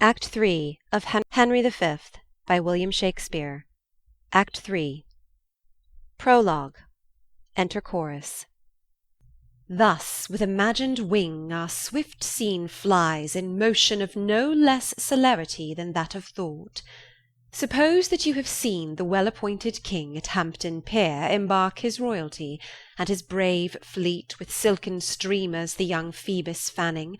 Act 3 of Henry V by William Shakespeare. Act 3. Prologue. Enter chorus. Thus with imagined wing our swift scene flies in motion of no less celerity than that of thought. Suppose that you have seen the well-appointed king at Hampton Pier embark his royalty, and his brave fleet with silken streamers the young Phoebus fanning.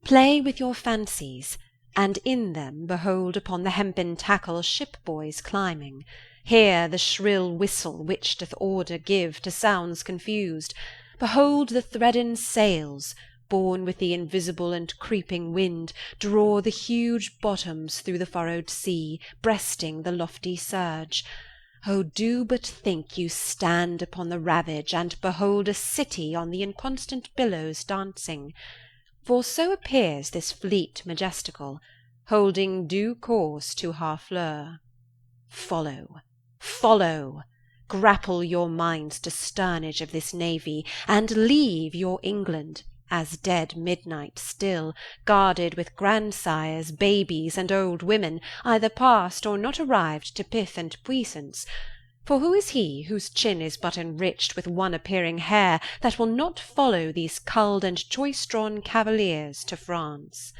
Play with your fancies, and in them behold upon the hempen tackle ship-boys climbing. Hear the shrill whistle which doth order give to sounds confused. Behold the threaden sails, borne with the invisible and creeping wind, draw the huge bottoms through the furrowed sea, breasting the lofty surge. O do but think you stand upon the ravage, and behold a city on the inconstant billows dancing. For so appears this fleet majestical, holding due course to Harfleur. Follow, follow! Grapple your minds to sternage of this navy, and leave your England, as dead midnight still, guarded with grandsires, babies, and old women, either past or not arrived to pith and puissance. For who is he whose chin is but enriched with one appearing hair, that will not follow these culled and choice-drawn cavaliers to France?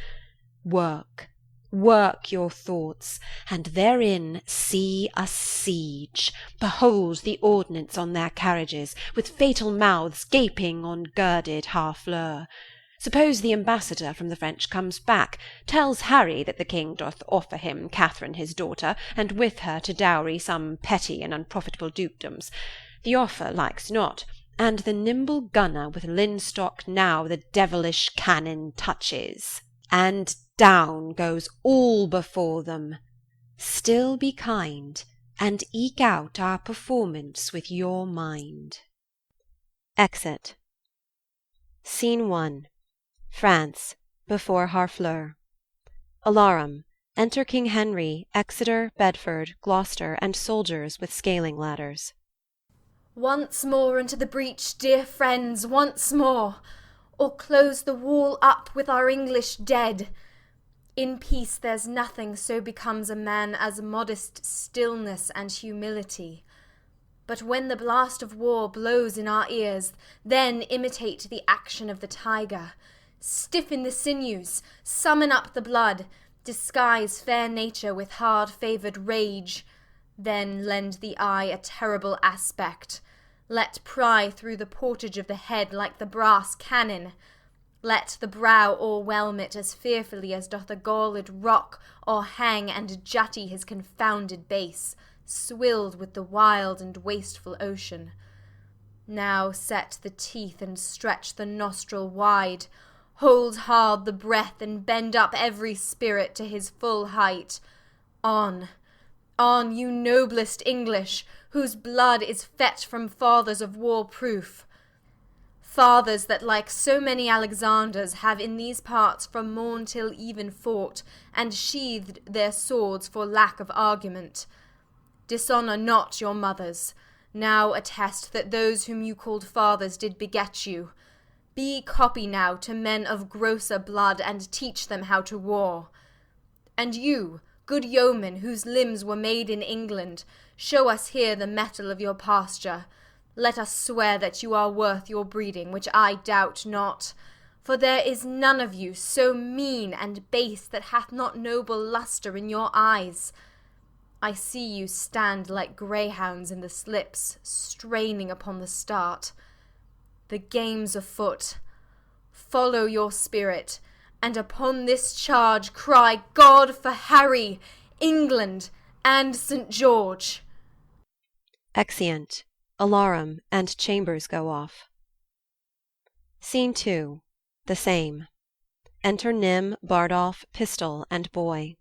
Work, work your thoughts, and therein see a siege. Behold the ordnance on their carriages, with fatal mouths gaping on girded Harfleur. Suppose the ambassador from the French comes back, tells Harry that the king doth offer him Catherine his daughter, and with her to dowry some petty and unprofitable dukedoms. The offer likes not, and the nimble gunner with linstock now the devilish cannon touches, and down goes all before them. Still be kind, and eke out our performance with your mind. Exit. Scene 1. France, before Harfleur. Alarum. Enter King Henry, Exeter, Bedford, Gloucester, and soldiers with scaling ladders. Once more into the breach, dear friends, once more, or close the wall up with our English dead. In peace there's nothing so becomes a man as modest stillness and humility. But when the blast of war blows in our ears, then imitate the action of the tiger. Stiffen the sinews, summon up the blood, disguise fair nature with hard-favoured rage. Then lend the eye a terrible aspect. Let pry through the portage of the head like the brass cannon. Let the brow o'erwhelm it as fearfully as doth a galled rock o'erhang and jutty his confounded base, swilled with the wild and wasteful ocean. Now set the teeth and stretch the nostril wide. Hold hard the breath and bend up every spirit to his full height. On, on, you noblest English, whose blood is fetched from fathers of war proof. Fathers that like so many Alexanders have in these parts from morn till even fought, and sheathed their swords for lack of argument. Dishonour not your mothers. Now attest that those whom you called fathers did beget you. Be copy now to men of grosser blood, and teach them how to war. And you, good yeomen, whose limbs were made in England, show us here the mettle of your pasture. Let us swear that you are worth your breeding, which I doubt not. For there is none of you so mean and base that hath not noble lustre in your eyes. I see you stand like greyhounds in the slips, straining upon the start. The game's afoot. Follow your spirit, and upon this charge cry God for Harry, England, and St. George. Exeunt. Alarum and chambers go off. Scene 2. The same. Enter Nym, Bardolph, Pistol, and Boy.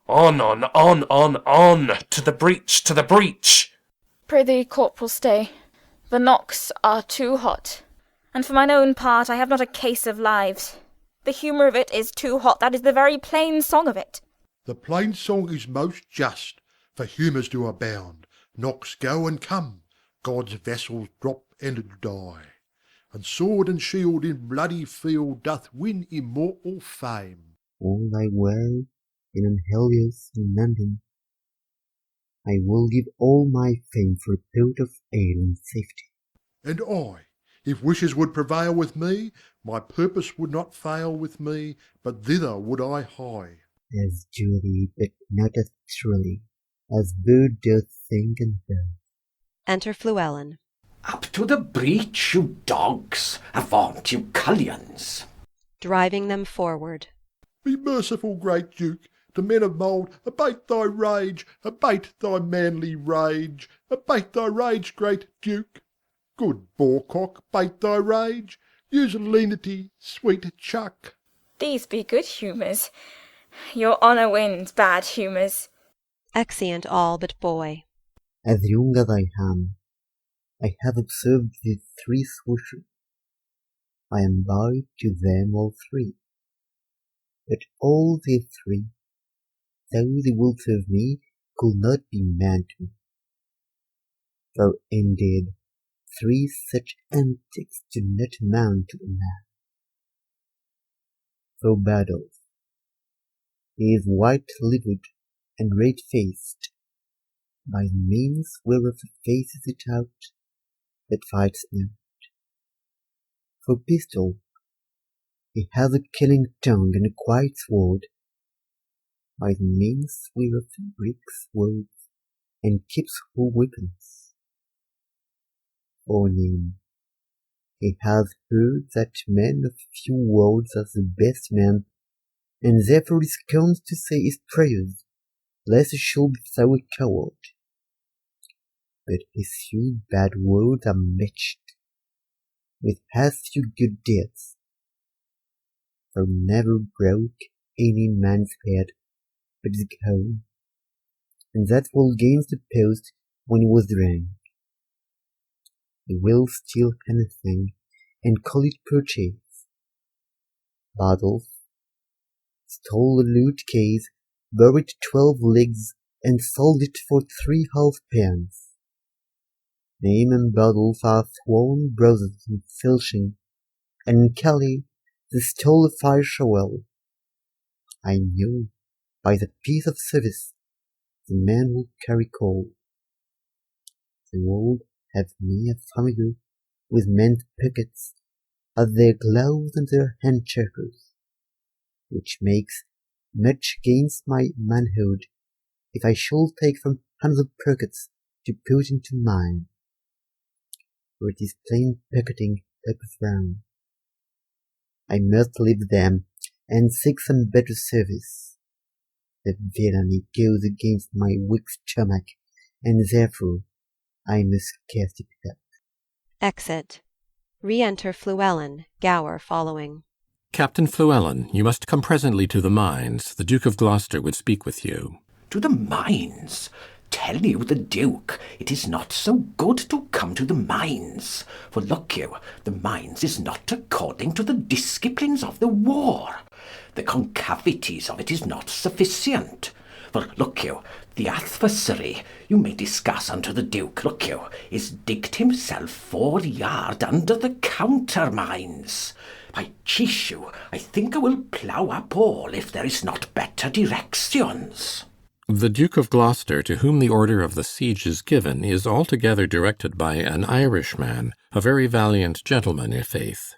On, to the breach, to the breach! Prithee, corporal, stay. The knocks are too hot. And for mine own part, I have not a case of lives. The humour of it is too hot, that is the very plain song of it. The plain song is most just, for humours do abound. Knocks go and come, God's vessels drop and die. And sword and shield in bloody field doth win immortal fame. All thy way and on Helios in London. I will give all my fame for a port of ale in safety. And I, if wishes would prevail with me, my purpose would not fail with me, but thither would I hie. As duly, but not as truly, as bird doth sing and bow. Enter Fluellen. Up to the breach, you dogs! Avaunt, you cullions! Driving them forward. Be merciful, great Duke, to men of mould, abate thy rage, abate thy manly rage, abate thy rage, great Duke. Good boarcock, bate thy rage, use lenity, sweet chuck. These be good humours. Your honour wins bad humours. Exeunt all but Boy. As young as I am, I have observed these three swooshers. I am by to them all three. But all they three, though they will serve me, could not be man to me. For indeed, three such antics do not amount to a man. For Battles, he is white-livered and red-faced, by the means whereof the face is it out, that fights not. For Pistol, he has a killing tongue and a quiet sword, by the means whereof he breaks words and keeps whole weapons. For Name, he has heard that men of few words are the best men, and therefore he scorns to say his prayers, lest he should be so a coward. But his few bad words are matched with as few good deeds, for never broke any man's head but his own, and that was against the post when he was drowned. He will steal anything and call it purchase. Battles stole a lute case, buried 12 legs, and sold it for 3 halfpence. Name and Battles are sworn brothers in filching, and in Kelly they stole a fire shovel. I knew by the piece of service the man will carry coal. The world have me a familiar with men's pickets, as their gloves and their handchakers, which makes much against my manhood, if I should take from another pockets to put into mine, for it is plain picketing up round. I must leave them, and seek some better service. The villainy goes against my weak stomach, and therefore I must cast it up. Exit. Re-enter Fluellen, Gower following. Captain Fluellen, you must come presently to the mines. The Duke of Gloucester would speak with you. To the mines? Tell you the Duke, it is not so good to come to the mines. For look you, the mines is not according to the disciplines of the war. The concavities of it is not sufficient. For look you, the adversary, you may discuss unto the Duke, look you, is digged himself 4 yard under the countermines. By Chishu, I think I will plough up all if there is not better directions. The Duke of Gloucester, to whom the order of the siege is given, is altogether directed by an Irishman, a very valiant gentleman, i' faith.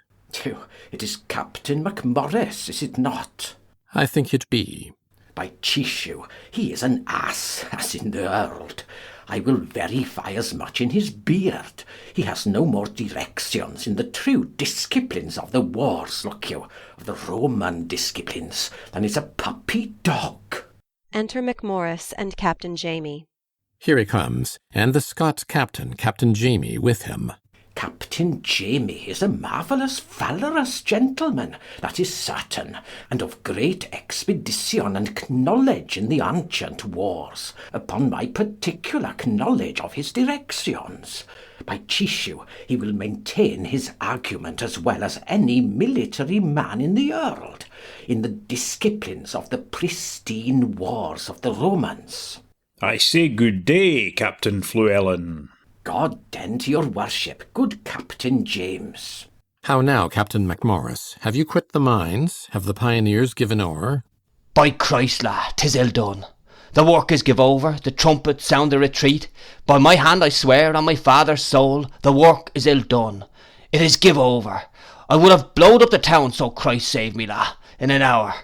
It is Captain MacMorris, is it not? I think it be. By Chishu, he is an ass, as in the world. I will verify as much in his beard. He has no more directions in the true disciplines of the wars, look you, of the Roman disciplines, than is a puppy dog. Enter MacMorris and Captain Jamie. Here he comes, and the Scots captain, Captain Jamie, with him. Captain Jamie is a marvellous valorous gentleman, that is certain, and of great expedition and knowledge in the ancient wars, upon my particular knowledge of his directions. By Chishu, he will maintain his argument as well as any military man in the world, in the disciplines of the pristine wars of the Romans. I say good day, Captain Fluellen. God den to your worship, good Captain James. How now, Captain MacMorris? Have you quit the mines? Have the pioneers given o'er? By Christ, la, 'tis ill done. The work is give over, the trumpet sound the retreat. By my hand I swear, on my father's soul, the work is ill done. It is give over. I would have blowed up the town, so Christ save me, la, in an hour.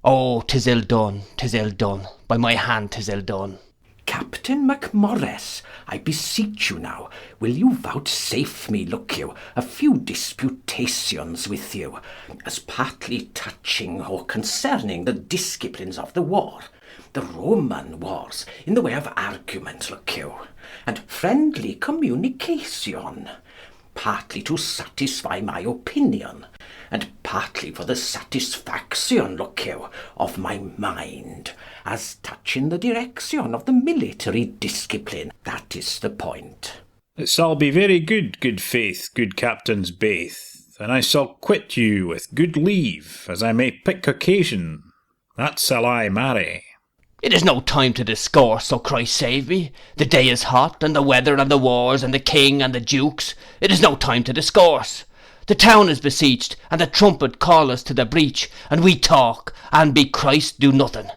Oh, 'tis ill done, 'tis ill done. By my hand 'tis ill done. Captain MacMorris, I beseech you now, will you vouchsafe me, look you, a few disputations with you, as partly touching or concerning the disciplines of the war, the Roman wars, in the way of argument, look you, and friendly communication, partly to satisfy my opinion, and partly for the satisfaction, look you, of my mind, as touching the direction of the military discipline. That is the point. It shall be very good, good faith, good captains baith, and I shall quit you with good leave, as I may pick occasion. That shall I marry. It is no time to discourse, so Christ save me. The day is hot, and the weather, and the wars, and the king, and the dukes. It is no time to discourse. The town is besieged, and the trumpet call us to the breach, and we talk, and be Christ do nothing.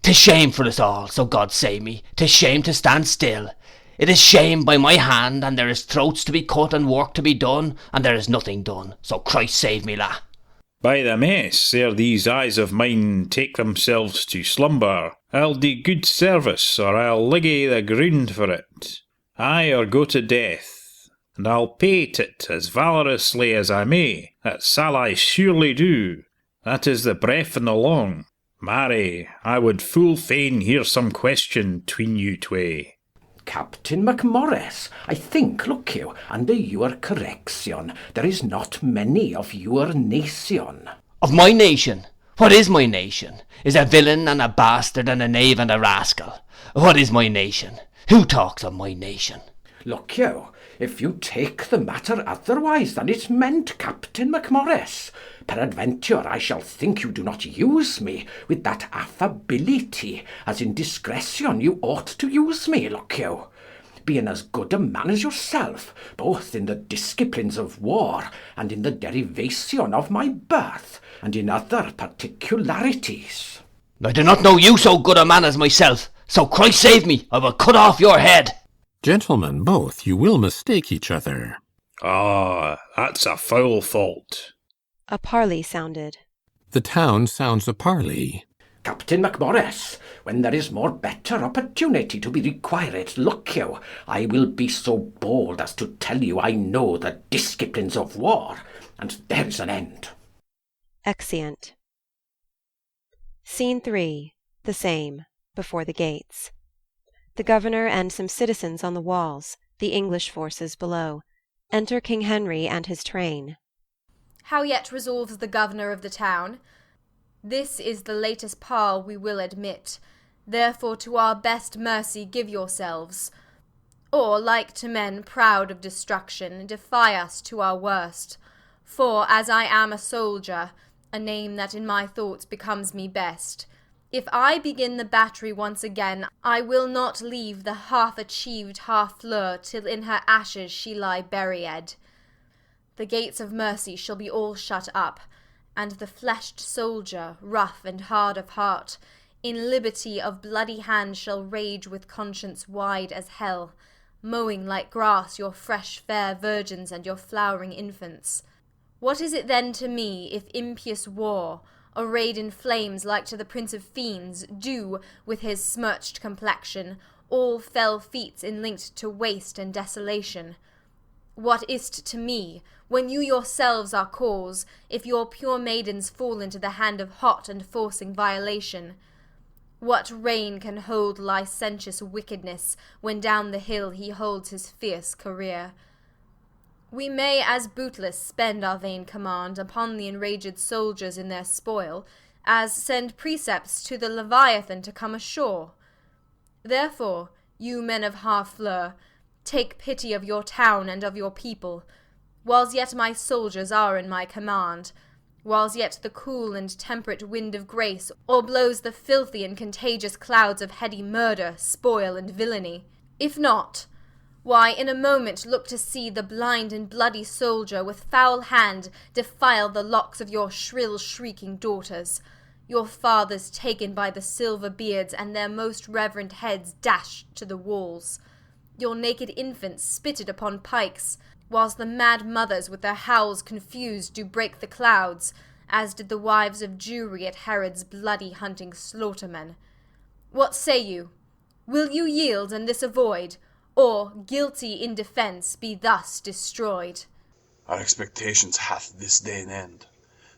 'Tis shame for us all, so God save me. 'Tis shame to stand still. It is shame by my hand, and there is throats to be cut and work to be done, and there is nothing done, so Christ save me, la. By the mess, ere these eyes of mine take themselves to slumber, I'll do good service, or I'll liggy the ground for it. Aye, or go to death, and I'll pay't it as valorously as I may. That shall I surely do. That is the breath and the long. Marry, I would full fain hear some question tween you tway. Captain MacMorris, I think, look you, under your correction, there is not many of your nation. Of my nation? What is my nation? Is a villain and a bastard and a knave and a rascal. What is my nation? Who talks of my nation? Look you, if you take the matter otherwise than it meant, Captain MacMorris, peradventure I shall think you do not use me with that affability as in discretion you ought to use me, look you, being as good a man as yourself, both in the disciplines of war, and in the derivation of my birth, and in other particularities. I do not know you so good a man as myself, so Christ save me, I will cut off your head. Gentlemen, both, you will mistake each other. Ah, that's a foul fault. A parley sounded. The town sounds a parley. Captain MacMorris, when there is more better opportunity to be required, look you, I will be so bold as to tell you I know the disciplines of war, and there's an end. Exeunt. Scene 3. The same. Before the gates. The governor and some citizens on the walls, the English forces below. Enter King Henry and his train. How yet resolves the governor of the town? This is the latest parle we will admit, therefore to our best mercy give yourselves. Or, like to men proud of destruction, defy us to our worst. For, as I am a soldier, a name that in my thoughts becomes me best, if I begin the battery once again, I will not leave the half-achieved Harfleur till in her ashes she lie buried. The gates of mercy shall be all shut up, and the fleshed soldier, rough and hard of heart, in liberty of bloody hand shall rage with conscience wide as hell, mowing like grass your fresh fair virgins and your flowering infants. What is it then to me if impious war, arrayed in flames like to the prince of fiends, do, with his smirched complexion, all fell feats linked to waste and desolation? What is't to me, when you yourselves are cause, if your pure maidens fall into the hand of hot and forcing violation? What reign can hold licentious wickedness, when down the hill he holds his fierce career? We may as bootless spend our vain command upon the enraged soldiers in their spoil, as send precepts to the Leviathan to come ashore. Therefore, you men of Harfleur, take pity of your town and of your people, whiles yet my soldiers are in my command, whiles yet the cool and temperate wind of grace o'erblows the filthy and contagious clouds of heady murder, spoil, and villainy. If not, why, in a moment look to see the blind and bloody soldier with foul hand defile the locks of your shrill shrieking daughters, your fathers taken by the silver beards, and their most reverend heads dashed to the walls, your naked infants spitted upon pikes, whilst the mad mothers with their howls confused do break the clouds, as did the wives of Jewry at Herod's bloody hunting slaughtermen. What say you? Will you yield and this avoid, or, guilty in defence, be thus destroyed? Our expectations hath this day an end.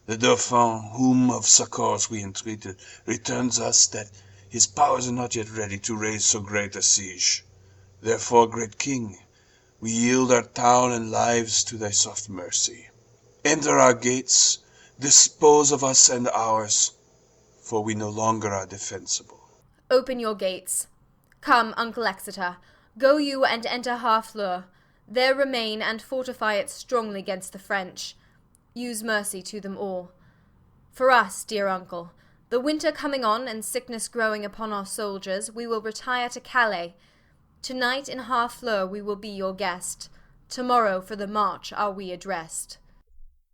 The Dauphin, whom of succours we entreated, returns us that his powers are not yet ready to raise so great a siege. Therefore, great King, we yield our town and lives to thy soft mercy. Enter our gates, dispose of us and ours, for we no longer are defensible. Open your gates. Come, Uncle Exeter, go you and enter Harfleur. There remain and fortify it strongly against the French. Use mercy to them all. For us, dear uncle, the winter coming on and sickness growing upon our soldiers, we will retire to Calais. Tonight in Harfleur we will be your guest. Tomorrow for the march are we addressed.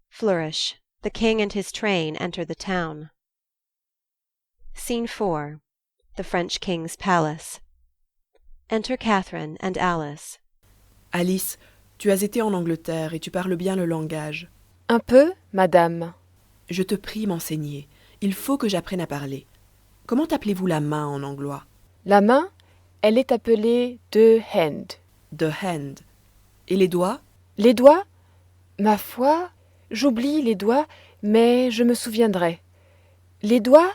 Flourish. The king and his train enter the town. Scene 4. The French king's palace. Enter Catherine and Alice. Alice, tu as été en Angleterre et tu parles bien le langage. Un peu, madame. Je te prie m'enseigner. Il faut que j'apprenne à parler. Comment appelez-vous la main en anglois? La main, elle est appelée the hand. The hand. Et les doigts? Les doigts? Ma foi, j'oublie les doigts, mais je me souviendrai. Les doigts,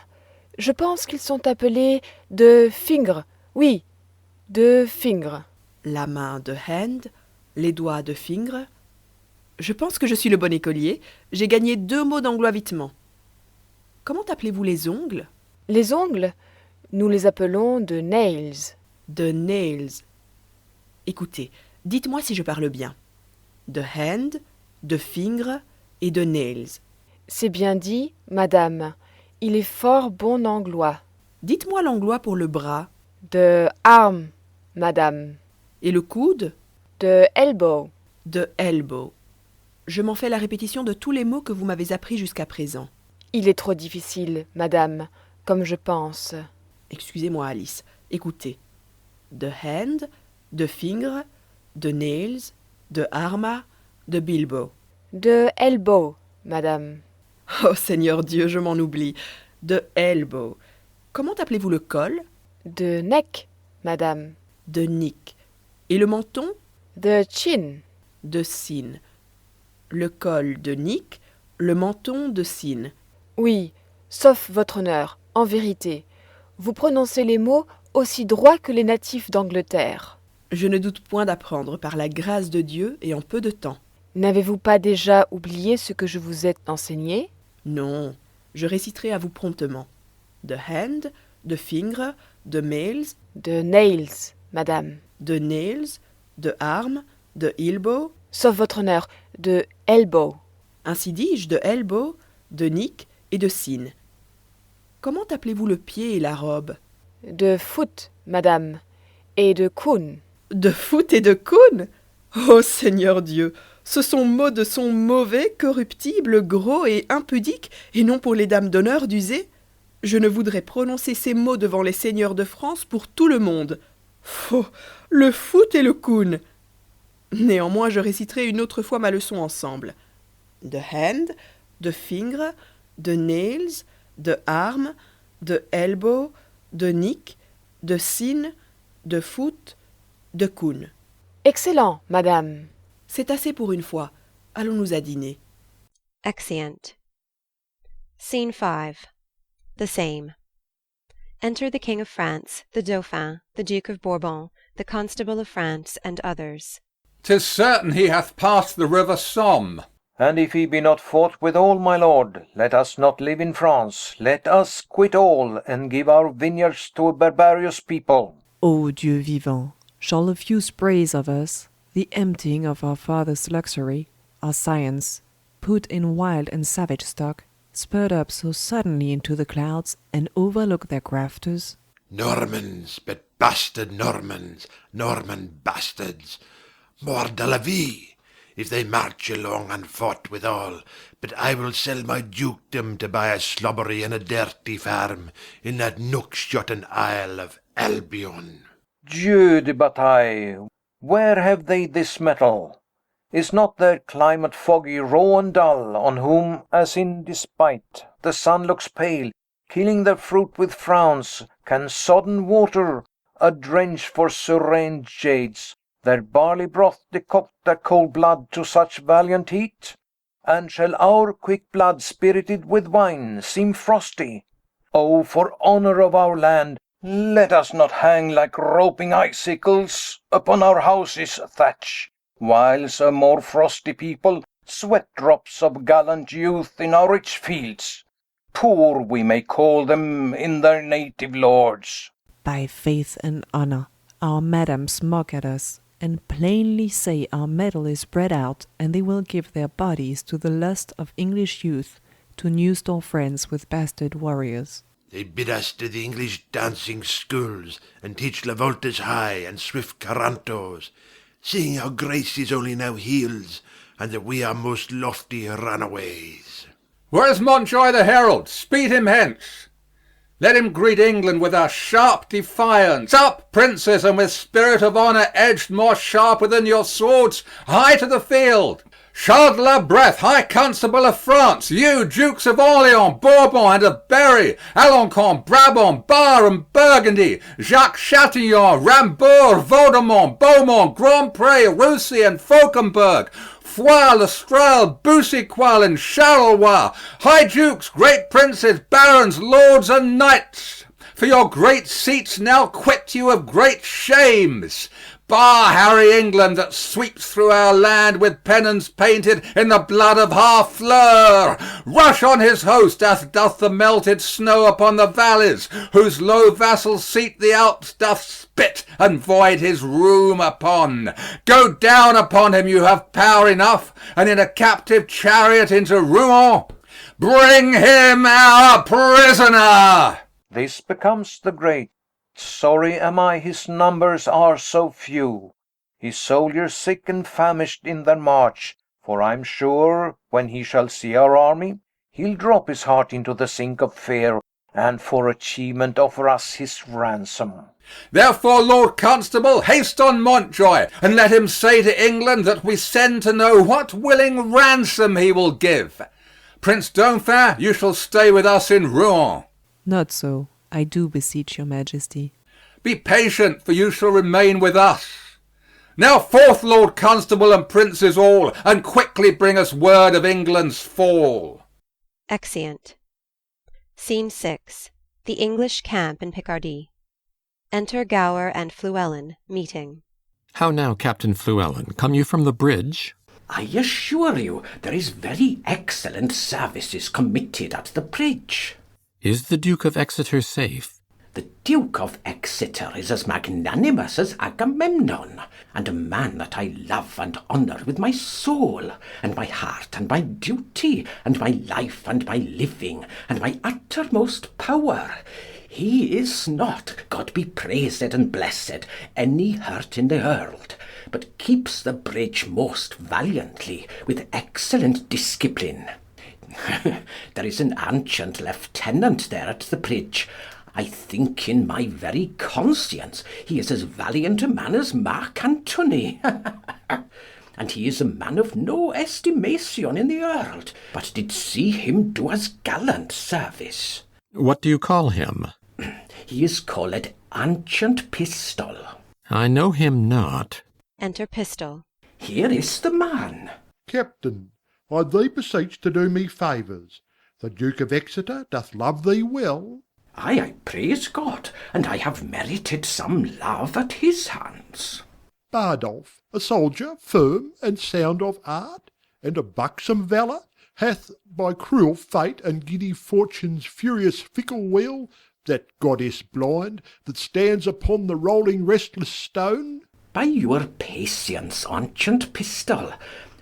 je pense qu'ils sont appelés the finger. Oui, the finger. La main de hand, les doigts de finger. Je pense que je suis le bon écolier. J'ai gagné 2 mots d'anglois vitement. Comment appelez-vous les ongles? Les ongles, nous les appelons the nails. The nails. Écoutez, dites-moi si je parle bien. The hand, the finger et the nails. C'est bien dit, madame. Il est fort bon anglois. Dites-moi l'anglois pour le bras. The arm, madame. Et le coude? The elbow. The elbow. Je m'en fais la répétition de tous les mots que vous m'avez appris jusqu'à présent. Il est trop difficile, madame, comme je pense. Excusez-moi, Alice. Écoutez. The hand, the finger, the nails, the arm, the bilbo. The elbow, madame. Oh, Seigneur Dieu, je m'en oublie. The elbow. Comment appelez-vous le col? The neck, madame. The neck. Et le menton? The chin. The chin. Le col de Nick, le menton de Cine. Oui, sauf votre honneur, en vérité. Vous prononcez les mots aussi droits que les natifs d'Angleterre. Je ne doute point d'apprendre par la grâce de Dieu et en peu de temps. N'avez-vous pas déjà oublié ce que je vous ai enseigné? Non, je réciterai à vous promptement. The hand, the finger, the nails. The nails, madame. The nails, the arm, the elbow. Sauf votre honneur, de elbow. Ainsi dis-je, de elbow, de nick et de cine. Comment appelez-vous le pied et la robe? De foot, madame, et de coon. De foot et de coon? Oh Seigneur Dieu, ce sont mots de son mauvais, corruptibles, gros et impudiques, et non pour les dames d'honneur d'user. Je ne voudrais prononcer ces mots devant les seigneurs de France pour tout le monde. Oh, le foot et le coon. Néanmoins, je réciterai une autre fois ma leçon ensemble. The hand, the finger, the nails, the arm, the elbow, the nick, the chin, the foot, the coon. Excellent, madame. C'est assez pour une fois. Allons-nous à dîner. Exeunt. Scene 5. The same. Enter the King of France, the Dauphin, the Duke of Bourbon, the Constable of France, and others. 'Tis certain he hath passed the river Somme. And if he be not fought withal, my lord, let us not live in France. Let us quit all, and give our vineyards to a barbarous people. O Dieu vivant, shall a few sprays of us, the emptying of our father's luxury, our science, put in wild and savage stock, spurt up so suddenly into the clouds, and overlook their grafters? Normans, but bastard Normans, Norman bastards. Mort de la vie! if they march along unfought withal, but I will sell my dukedom to buy a slobbery and a dirty farm in that nook-shotten isle of Albion. Dieu de bataille, where have they this metal? Is not their climate foggy, raw, and dull, on whom, as in despite, the sun looks pale, killing their fruit with frowns? Can sodden water a drench for serene jades, their barley broth decoct their cold blood to such valiant heat? And shall our quick blood, spirited with wine, seem frosty? Oh, for honour of our land, let us not hang like roping icicles upon our houses' thatch, whiles a more frosty people sweat drops of gallant youth in our rich fields. Poor we may call them in their native lords. By faith and honour, our madams mock at us, and plainly say our metal is bred out, and they will give their bodies to the lust of English youth, to new-store friends with bastard warriors. They bid us to the English dancing schools, and teach la voltas high and swift carantos, seeing our grace is only now heels, and that we are most lofty runaways. Where's Montjoy the herald? Speed him hence. Let him greet England with a sharp defiance. Up, princes, and with spirit of honour edged more sharper than your swords, high to the field. Charles de la Breth, High Constable of France, you, Dukes of Orleans, Bourbon, and of Berry, Alencon, Brabant, Bar, and Burgundy, Jacques Chatillon, Rambourg, Vaudemont, Beaumont, Grand Pre, Roussy, and Fauconberg, Foix, Lestrade, Boucicault, and Charleroi, High Dukes, great princes, barons, lords, and knights, for your great seats now quit you of great shames. Bar Harry England, that sweeps through our land with pennons painted in the blood of Harfleur. Rush on his host, as doth the melted snow upon the valleys, whose low vassal seat the Alps doth spit and void his room upon. Go down upon him, you have power enough, and in a captive chariot into Rouen. Bring him our prisoner. This becomes the great. Sorry am I his numbers are so few, his soldiers sick and famished in their march, for I'm sure, when he shall see our army, he'll drop his heart into the sink of fear, and for achievement offer us his ransom. Therefore, Lord Constable, haste on Montjoy, and let him say to England that we send to know what willing ransom he will give. Prince Dauphin, you shall stay with us in Rouen. Not so, I do beseech your majesty. Be patient, for you shall remain with us. Now forth, Lord Constable and princes all, and quickly bring us word of England's fall. Exeunt. Scene 6. The English camp in Picardy. Enter Gower and Fluellen, meeting. How now, Captain Fluellen, come you from the bridge? I assure you there is very excellent services committed at the bridge. Is the Duke of Exeter safe? The Duke of Exeter is as magnanimous as Agamemnon, and a man that I love and honour with my soul, and my heart, and my duty, and my life, and my living, and my uttermost power. He is not, God be praised and blessed, any hurt in the world, but keeps the bridge most valiantly, with excellent discipline. There is an ancient lieutenant there at the bridge. I think in my very conscience he is as valiant a man as Mark Antony. And he is a man of no estimation in the world, but did see him do us gallant service. What do you call him? He is called Ancient Pistol. I know him not. Enter Pistol. Here is the man. Captain, I thee beseech to do me favours. The Duke of Exeter doth love thee well. Aye, I praise God, and I have merited some love at his hands. Bardolph, a soldier firm and sound of art, and of buxom valour, hath by cruel fate and giddy fortune's furious fickle wheel, that goddess blind that stands upon the rolling restless stone. By your patience, Ancient Pistol,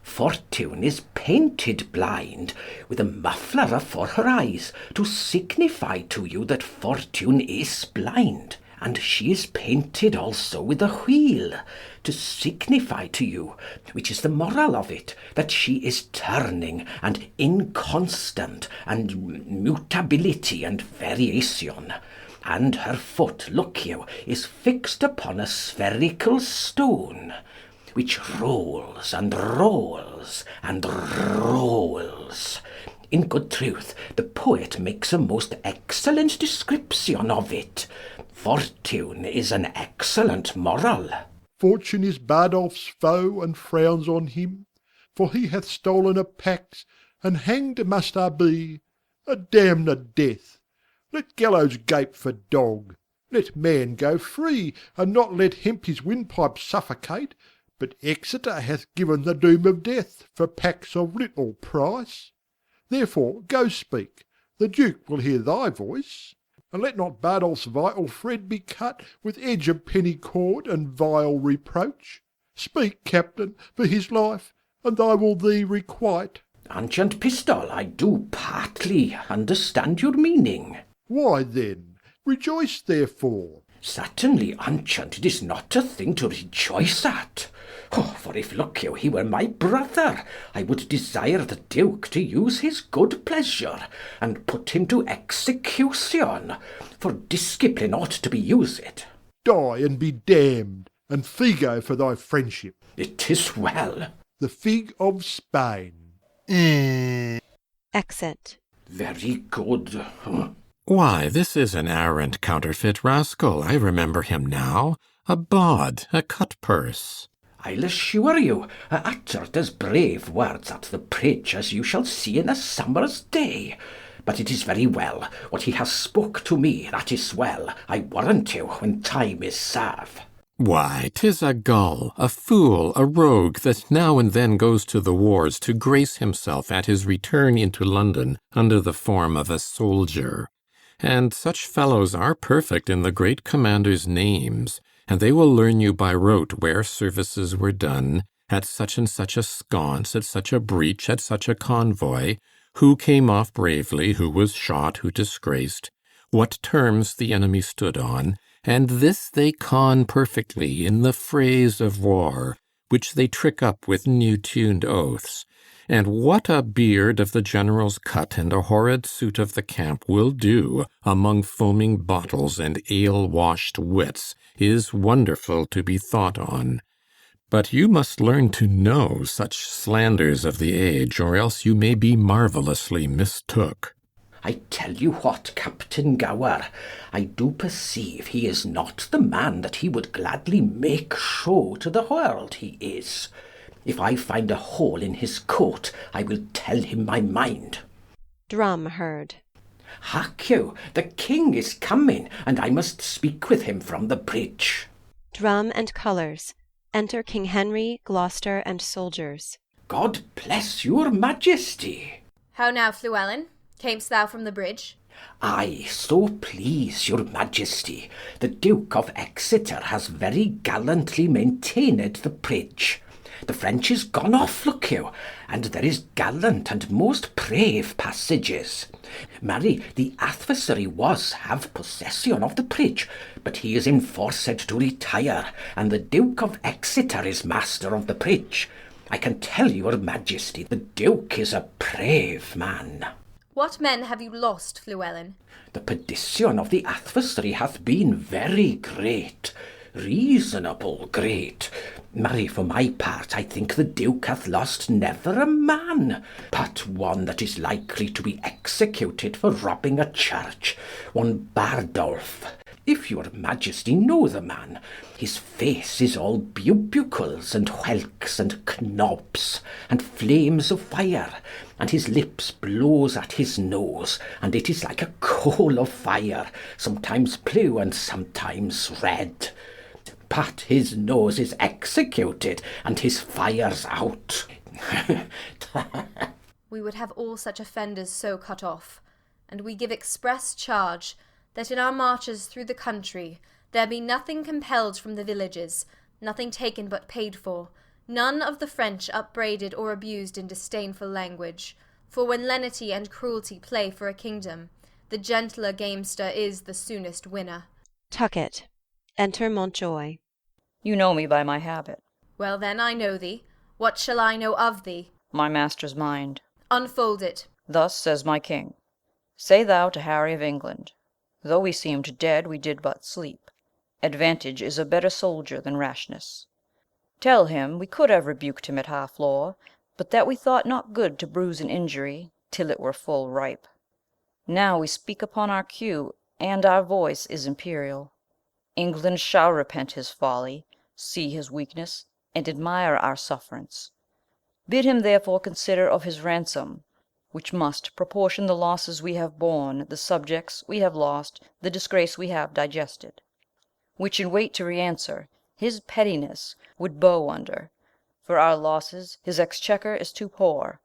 Fortune is painted blind, with a muffler afore her eyes, to signify to you that Fortune is blind, and she is painted also with a wheel, to signify to you, which is the moral of it, that she is turning and inconstant, and mutability and variation. And her foot, look you, is fixed upon a spherical stone, which rolls and rolls and rolls. In good truth, the poet makes a most excellent description of it. Fortune is an excellent moral. Fortune is Bardolph's foe, and frowns on him, for he hath stolen a pax, and hanged must I be. A damned death! Let gallows gape for dog. Let man go free, and not let hemp his windpipe suffocate. But Exeter hath given the doom of death for pax of little price. Therefore go speak, the Duke will hear thy voice. And let not Bardolph's vital thread be cut with edge of penny cord and vile reproach. Speak, captain, for his life, and I will thee requite. Ancient Pistol, I do partly understand your meaning. Why then, rejoice therefore. Certainly, Ancient, it is not a thing to rejoice at. Oh, for if, look you, he were my brother, I would desire the Duke to use his good pleasure, and put him to execution, for discipline ought to be used. Die and be damned, and figo for thy friendship. It is well. The fig of Spain. Exit. Very good. Why, this is an arrant counterfeit rascal. I remember him now. A bawd, a cut-purse. I'll assure you, uttered as brave words at the bridge as you shall see in a summer's day. But it is very well. What he has spoke to me, that is well, I warrant you, when time is served. Why, 'tis a gull, a fool, a rogue, that now and then goes to the wars to grace himself at his return into London under the form of a soldier. And such fellows are perfect in the great commanders' names, and they will learn you by rote where services were done, at such and such a sconce, at such a breach, at such a convoy, who came off bravely, who was shot, who disgraced, what terms the enemy stood on, and this they con perfectly in the phrase of war, which they trick up with new-tuned oaths. And what a beard of the general's cut and a horrid suit of the camp will do among foaming bottles and ale-washed wits is wonderful to be thought on. But you must learn to know such slanders of the age, or else you may be marvellously mistook. I tell you what, Captain Gower, I do perceive he is not the man that he would gladly make show to the world he is. If I find a hole in his coat, I will tell him my mind. Drum heard. Hark you, the king is coming, and I must speak with him from the bridge. Drum and colours. Enter King Henry, Gloucester, and soldiers. God bless your majesty. How now, Fluellen? Camest thou from the bridge? Ay, so please your majesty, the Duke of Exeter has very gallantly maintained the bridge. The French is gone off, look you, and there is gallant and most brave passages. Marry, the adversary was have possession of the bridge, but he is enforced to retire, and the Duke of Exeter is master of the bridge. I can tell your majesty, the Duke is a brave man. What men have you lost, Fluellen? The perdition of the adversary hath been very great, reasonable great. Marry, for my part, I think the Duke hath lost never a man, but one that is likely to be executed for robbing a church, one Bardolph. If your majesty know the man, his face is all bubucles and whelks and knobs and flames of fire, and his lips blows at his nose, and it is like a coal of fire, sometimes blue and sometimes red. But his nose is executed, and his fire's out. We would have all such offenders so cut off, and we give express charge that in our marches through the country there be nothing compelled from the villages, nothing taken but paid for, none of the French upbraided or abused in disdainful language. For when lenity and cruelty play for a kingdom, the gentler gamester is the soonest winner. Tucket. Enter Montjoy. You know me by my habit. Well then, I know thee. What shall I know of thee? My master's mind. Unfold it. Thus says my king. Say thou to Harry of England, though we seemed dead, we did but sleep. Advantage is a better soldier than rashness. Tell him we could have rebuked him at Harfleur, but that we thought not good to bruise an injury till it were full ripe. Now we speak upon our cue, and our voice is imperial. England shall repent his folly, see his weakness, and admire our sufferance. Bid him therefore consider of his ransom, which must proportion the losses we have borne, the subjects we have lost, the disgrace we have digested. Which in wait to re-answer, his pettiness would bow under. For our losses, his exchequer is too poor.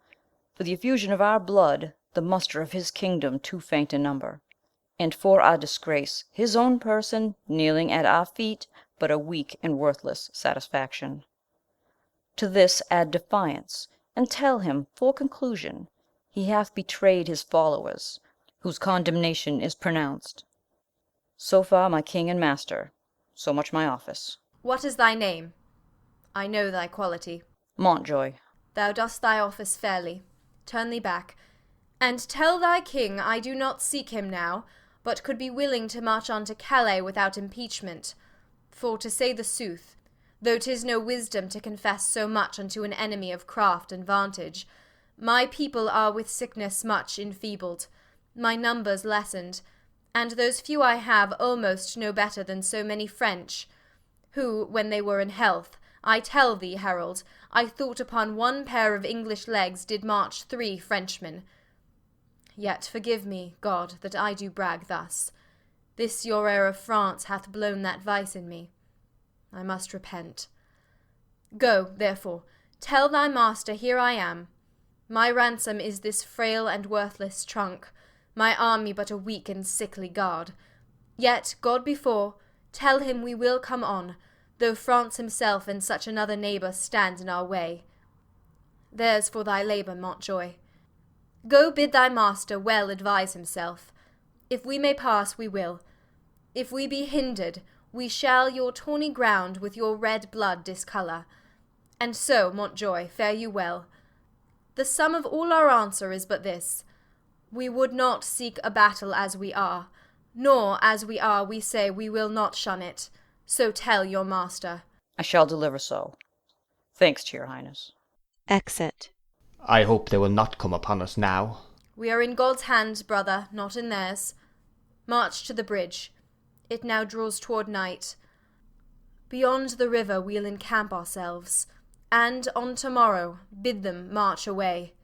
For the effusion of our blood, the muster of his kingdom too faint in number. And for our disgrace, his own person, kneeling at our feet, but a weak and worthless satisfaction. To this add defiance, and tell him, for conclusion, he hath betrayed his followers, whose condemnation is pronounced. So far my king and master, so much my office. What is thy name? I know thy quality. Montjoy. Thou dost thy office fairly. Turn thee back, and tell thy king I do not seek him now, but could be willing to march on to Calais without impeachment. For, to say the sooth, though 'tis no wisdom to confess so much unto an enemy of craft and vantage, my people are with sickness much enfeebled, my numbers lessened, and those few I have almost no better than so many French, who, when they were in health, I tell thee, Harold, I thought upon one pair of English legs did march 3 Frenchmen. Yet forgive me, God, that I do brag thus. This your heir of France hath blown that vice in me. I must repent. Go, therefore, tell thy master here I am. My ransom is this frail and worthless trunk, my army but a weak and sickly guard. Yet, God before, tell him we will come on, though France himself and such another neighbour stand in our way. There's for thy labour, Montjoy. Go bid thy master well advise himself. If we may pass, we will. If we be hindered, we shall your tawny ground with your red blood discolour. And so, Montjoy, fare you well. The sum of all our answer is but this: we would not seek a battle as we are, nor as we are we say we will not shun it. So tell your master. I shall deliver so. Thanks to your highness. Exit. I hope they will not come upon us now. We are in God's hands, brother, not in theirs. March to the bridge. It now draws toward night. Beyond the river we'll encamp ourselves, and on tomorrow bid them march away.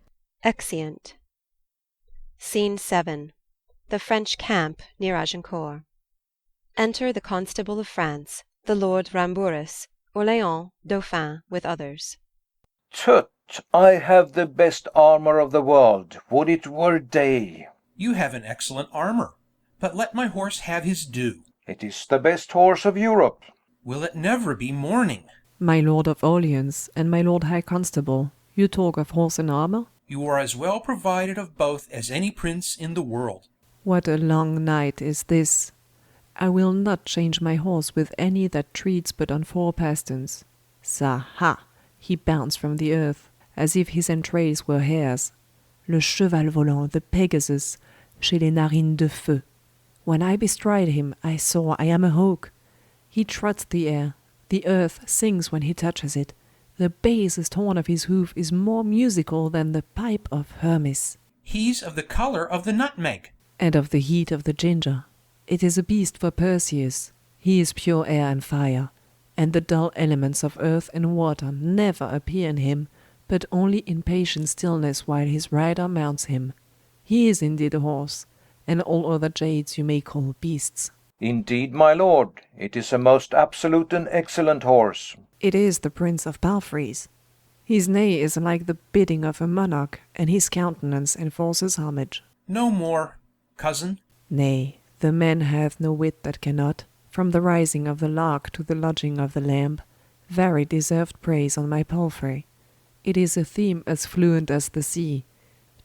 Exeunt. Scene 7. The French camp near Agincourt. Enter the Constable of France, the Lord Rambouris, Orléans, Dauphin, with others. Tut! I have the best armour of the world. Would it were day! You have an excellent armour, but let my horse have his due. It is the best horse of Europe. Will it never be morning? My Lord of Orleans and my Lord High Constable, you talk of horse and armour? You are as well provided of both as any prince in the world. What a long night is this! I will not change my horse with any that treads but on 4 pasterns. Ça, ha! He bounds from the earth, as if his entrails were hairs. Le cheval volant, the Pegasus, chez les narines de feu. When I bestride him, I soar, I am a hawk. He trots the air, the earth sings when he touches it. The basest horn of his hoof is more musical than the pipe of Hermes. He's of the colour of the nutmeg. And of the heat of the ginger. It is a beast for Perseus. He is pure air and fire, and the dull elements of earth and water never appear in him, but only in patient stillness while his rider mounts him. He is indeed a horse, and all other jades you may call beasts. Indeed, my lord, it is a most absolute and excellent horse. It is the Prince of Palfreys. His neigh is like the bidding of a monarch, and his countenance enforces homage. No more, cousin. Nay, the man hath no wit that cannot, from the rising of the lark to the lodging of the lamb, very deserved praise on my palfrey. It is a theme as fluent as the sea.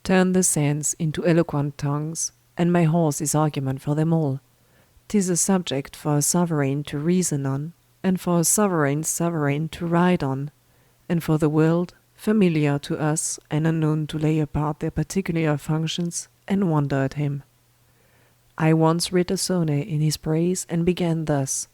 Turn the sands into eloquent tongues, and my horse is argument for them all. 'Tis a subject for a sovereign to reason on, and for a sovereign's sovereign to ride on, and for the world, familiar to us and unknown to lay apart their particular functions and wonder at him. I once writ a sonnet in his praise and began thus: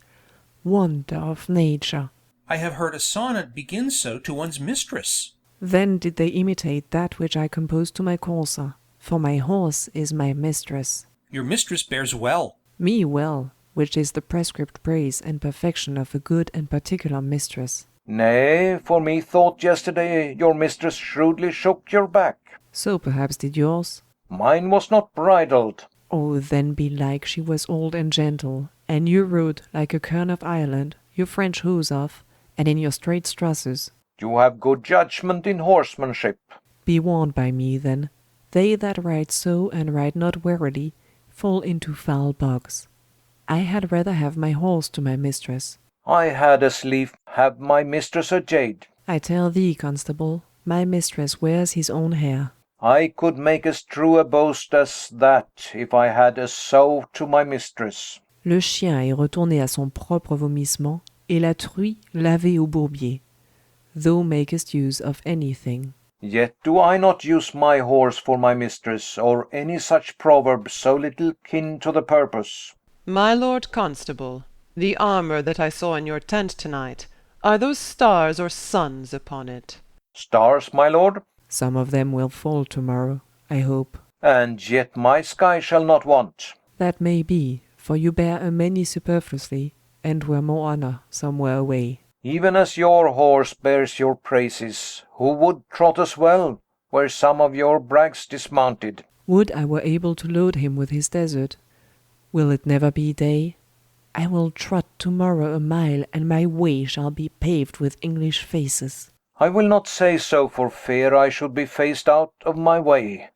Wonder of nature. I have heard a sonnet begin so to one's mistress. Then did they imitate that which I composed to my courser, for my horse is my mistress. Your mistress bears well. Me well, which is the prescript praise and perfection of a good and particular mistress. Nay, for me thought yesterday your mistress shrewdly shook your back. So perhaps did yours. Mine was not bridled. Oh, then belike she was old and gentle, and you rode like a kern of Ireland, your French hose off, and in your straight strasses. You have good judgment in horsemanship. Be warned by me, then. They that ride so and ride not warily fall into foul bogs. I had rather have my horse to my mistress. I had as lief have my mistress a jade. I tell thee, constable, my mistress wears his own hair. I could make as true a boast as that if I had a sow to my mistress. Le chien est retourné à son propre vomissement, et la truie lavée au bourbier. Thou makest use of anything. Yet do I not use my horse for my mistress, or any such proverb so little kin to the purpose. My lord constable, the armour that I saw in your tent tonight, are those stars or suns upon it? Stars, my lord? Some of them will fall tomorrow, I hope. And yet my sky shall not want. That may be, for you bear a many superfluously, and were more honour somewhere away. Even as your horse bears your praises, who would trot as well, were some of your brags dismounted? Would I were able to load him with his desert. Will it never be day? I will trot tomorrow a mile, and my way shall be paved with English faces. I will not say so for fear I should be faced out of my way.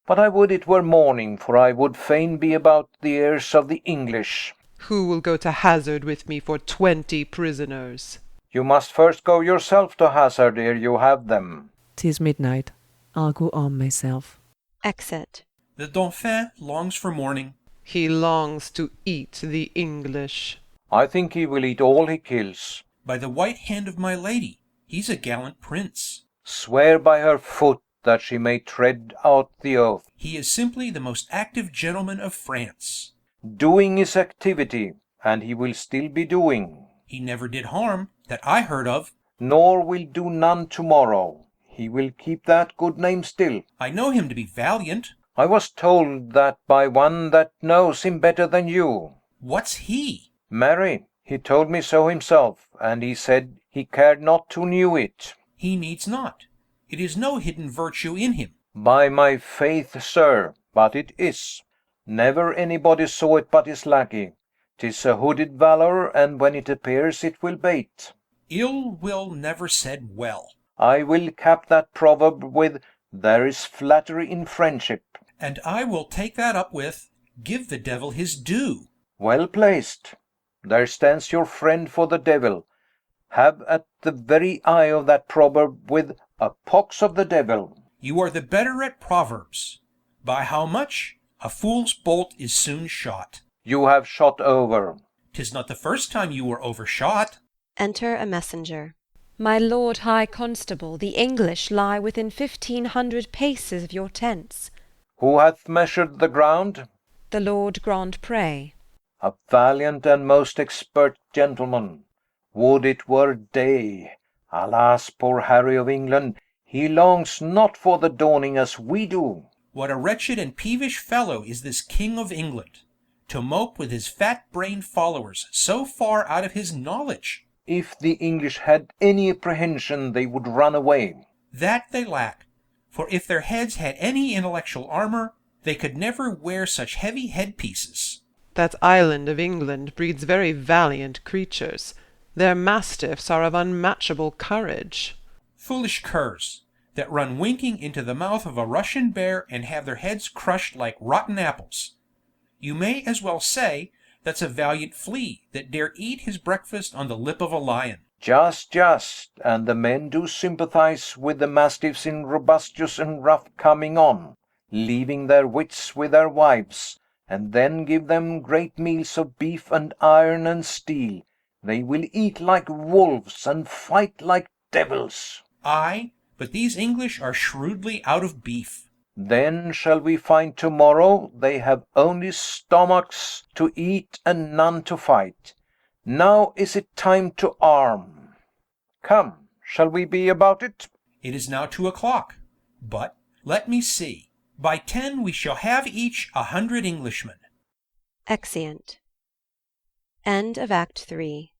But I would it were morning, for I would fain be about the ears of the English. Who will go to hazard with me for 20 prisoners? You must first go yourself to hazard ere you have them. 'Tis midnight. I'll go arm myself. Exit. The Dauphin longs for morning. He longs to eat the English. I think he will eat all he kills. By the white hand of my lady, he's a gallant prince. Swear by her foot that she may tread out the oath. He is simply the most active gentleman of France. Doing is activity, and he will still be doing. He never did harm, that I heard of. Nor will do none tomorrow. He will keep that good name still. I know him to be valiant. I was told that by one that knows him better than you. What's he? Marry, he told me so himself, and he said he cared not who knew it. He needs not. It is no hidden virtue in him. By my faith, sir, but it is. Never anybody saw it but his lackey. 'Tis a hooded valour, and when it appears it will bait. Ill will never said well. I will cap that proverb with, there is flattery in friendship. And I will take that up with, give the devil his due. Well placed. There stands your friend for the devil. Have at the very eye of that proverb with, a pox of the devil. You are the better at proverbs. By how much? A fool's bolt is soon shot. You have shot over. 'Tis not the first time you were overshot. Enter a messenger. My lord high constable, the English lie within 1500 paces of your tents. Who hath measured the ground? The Lord Grand Pré. A valiant and most expert gentleman. Would it were day. Alas, poor Harry of England, he longs not for the dawning as we do. What a wretched and peevish fellow is this King of England, to mope with his fat-brained followers so far out of his knowledge. If the English had any apprehension, they would run away. That they lack, for if their heads had any intellectual armour, they could never wear such heavy headpieces. That island of England breeds very valiant creatures. Their mastiffs are of unmatchable courage. Foolish curs, that run winking into the mouth of a Russian bear and have their heads crushed like rotten apples. You may as well say, that's a valiant flea that dare eat his breakfast on the lip of a lion. Just, and the men do sympathize with the mastiffs in robustious and rough coming on, leaving their wits with their wives, and then give them great meals of beef and iron and steel. They will eat like wolves and fight like devils. Ay, but these English are shrewdly out of beef. Then shall we find tomorrow they have only stomachs to eat and none to fight. Now is it time to arm. Come, shall we be about it? It is now 2 o'clock. But, let me see, by 10 we shall have each 100 Englishmen. Exeunt. End of Act 3.